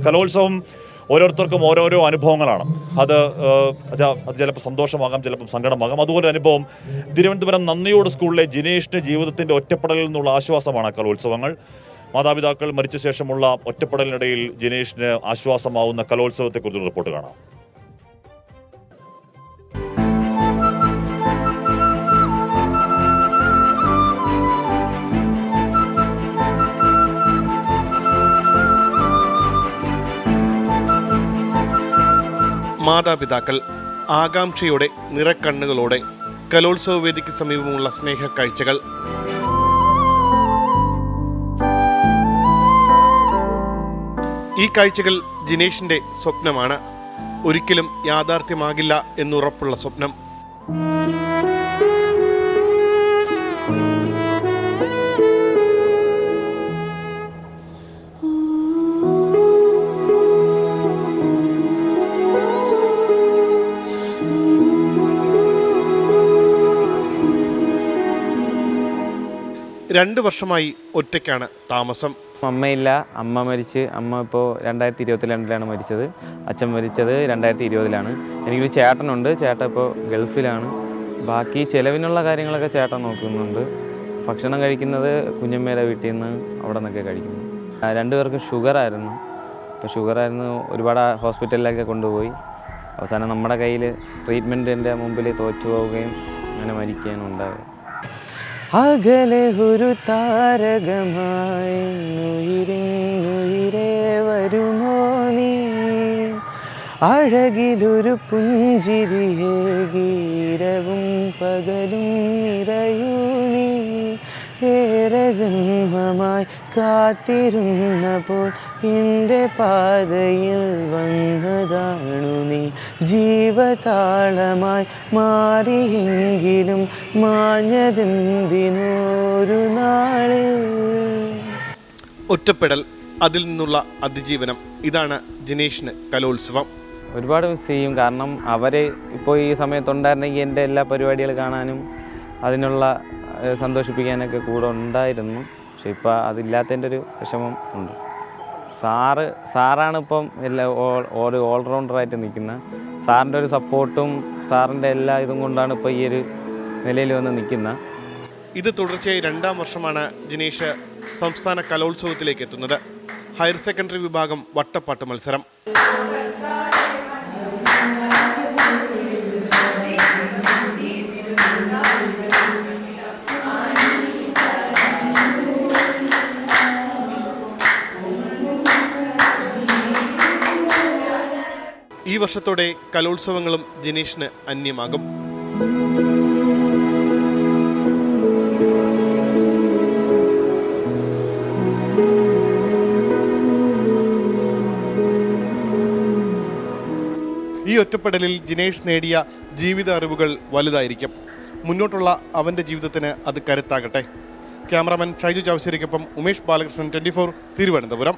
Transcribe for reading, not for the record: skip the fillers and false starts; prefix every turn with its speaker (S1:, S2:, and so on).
S1: കലോത്സവം ഓരോരുത്തർക്കും ഓരോരോ അനുഭവങ്ങളാണ്. അത് ചിലപ്പോൾ സന്തോഷമാകാം, ചിലപ്പോൾ സങ്കടമാകാം. അതുപോലെ അനുഭവം തിരുവനന്തപുരം നന്ദിയോട് സ്കൂളിലെ ജിനേഷിന്റെ ജീവിതത്തിന്റെ ഒറ്റപ്പെടലിൽ നിന്നുള്ള ആശ്വാസമാണ് കലോത്സവങ്ങൾ. മാതാപിതാക്കൾ മരിച്ച ശേഷമുള്ള ഒറ്റപ്പെടലിനിടയിൽ ജിനേഷിന് ആശ്വാസമാവുന്ന കലോത്സവത്തെക്കുറിച്ച് റിപ്പോർട്ട് കാണാം.
S2: മാതാപിതാക്കൾ ആകാംക്ഷയോടെ നിറക്കണ്ണുകളോടെ കലോത്സവ വേദിക്ക് സമീപമുള്ള സ്നേഹക്കാഴ്ചകൾ. ഈ കാഴ്ചകൾ ജിനേഷിന്റെ സ്വപ്നമാണ്. ഒരിക്കലും യാഥാർത്ഥ്യമാകില്ല എന്നുറപ്പുള്ള സ്വപ്നം. രണ്ട് വർഷമായി ഒറ്റയ്ക്കാണ് താമസം.
S3: അമ്മയില്ല, അമ്മ മരിച്ച്, അമ്മ ഇപ്പോൾ 2022 മരിച്ചത്. അച്ഛൻ മരിച്ചത് 2020. എനിക്കൊരു ചേട്ടനുണ്ട്, ചേട്ടൻ ഇപ്പോൾ ഗൾഫിലാണ്. ബാക്കി ചിലവിനുള്ള കാര്യങ്ങളൊക്കെ ചേട്ടൻ നോക്കുന്നുണ്ട്. ഭക്ഷണം കഴിക്കുന്നത് കുഞ്ഞമ്മയുടെ വീട്ടിൽ നിന്ന് അവിടെ നിന്നൊക്കെ കഴിക്കുന്നു. രണ്ടുപേർക്കും ഷുഗറായിരുന്നു. ഇപ്പോൾ ഷുഗറായിരുന്നു, ഒരുപാട് ഹോസ്പിറ്റലിലൊക്കെ കൊണ്ടുപോയി. അവസാനം നമ്മുടെ കയ്യിൽ ട്രീറ്റ്മെൻറ്റിൻ്റെ മുമ്പിൽ തോറ്റുപോവുകയും അങ്ങനെ മരിക്കുകയാണ് ഉണ്ടായത്.
S4: അകലെ ഒരു താരകമായി ഉയിരിരെ വരുമോ നീ, അഴകിലൊരു പുഞ്ചിരിയെ ഗീരവും പകലും നിറയൂ നീ. ഏറെ ജന്മമായി കാത്തിരുന്നപ്പോൾ എൻ്റെ പാതയിൽ വന്നതാണു നീ. ജീവതാളമായി മാറിയെങ്കിലും മാഞ്ഞതെന്തിനൊരു നാളിൽ.
S2: ഒറ്റപ്പെടൽ, അതിൽ നിന്നുള്ള അതിജീവനം, ഇതാണ് ജിനേഷിന് കലോത്സവം.
S3: ഒരുപാട് മിസ് ചെയ്യും. കാരണം അവർ ഇപ്പോൾ ഈ സമയത്തുണ്ടായിരുന്നെങ്കിൽ എൻ്റെ എല്ലാ പരിപാടികൾ കാണാനും അതിനുള്ള സന്തോഷിപ്പിക്കാനൊക്കെ കൂടെ ഉണ്ടായിരുന്നു. പക്ഷെ ഇപ്പോൾ അതില്ലാത്തതിൻ്റെ ഒരു വിഷമം ഉണ്ട്. സാറാണ് ഇപ്പം ഒരു ഓൾറൗണ്ടറായിട്ട് നിൽക്കുന്നത്. സാറിൻ്റെ ഒരു സപ്പോർട്ടും സാറിൻ്റെ എല്ലാ ഇതും കൊണ്ടാണ് ഇപ്പോൾ ഈ ഒരു നിലയിൽ വന്ന് നിൽക്കുന്നത്.
S2: ഇത് തുടർച്ചയായി 2ാം വർഷമാണ് ജിനേഷ് സംസ്ഥാന കലോത്സവത്തിലേക്ക് എത്തുന്നത്. ഹയർ സെക്കൻഡറി വിഭാഗം വട്ടപ്പാട്ട് മത്സരം. ഈ വർഷത്തോടെ കലോത്സവങ്ങളും ജിനേഷിന് അന്യമാകും. ഈ ഒറ്റപ്പെടലിൽ ജിനേഷ് നേടിയ ജീവിത അറിവുകൾ വലുതായിരിക്കും. മുന്നോട്ടുള്ള അവൻ്റെ ജീവിതത്തിന് അത് കരുത്താകട്ടെ. ക്യാമറാമാൻ ഷൈജു ചാവശ്ശേരിക്കൊപ്പം ഉമേഷ് ബാലകൃഷ്ണൻ, 24 തിരുവനന്തപുരം.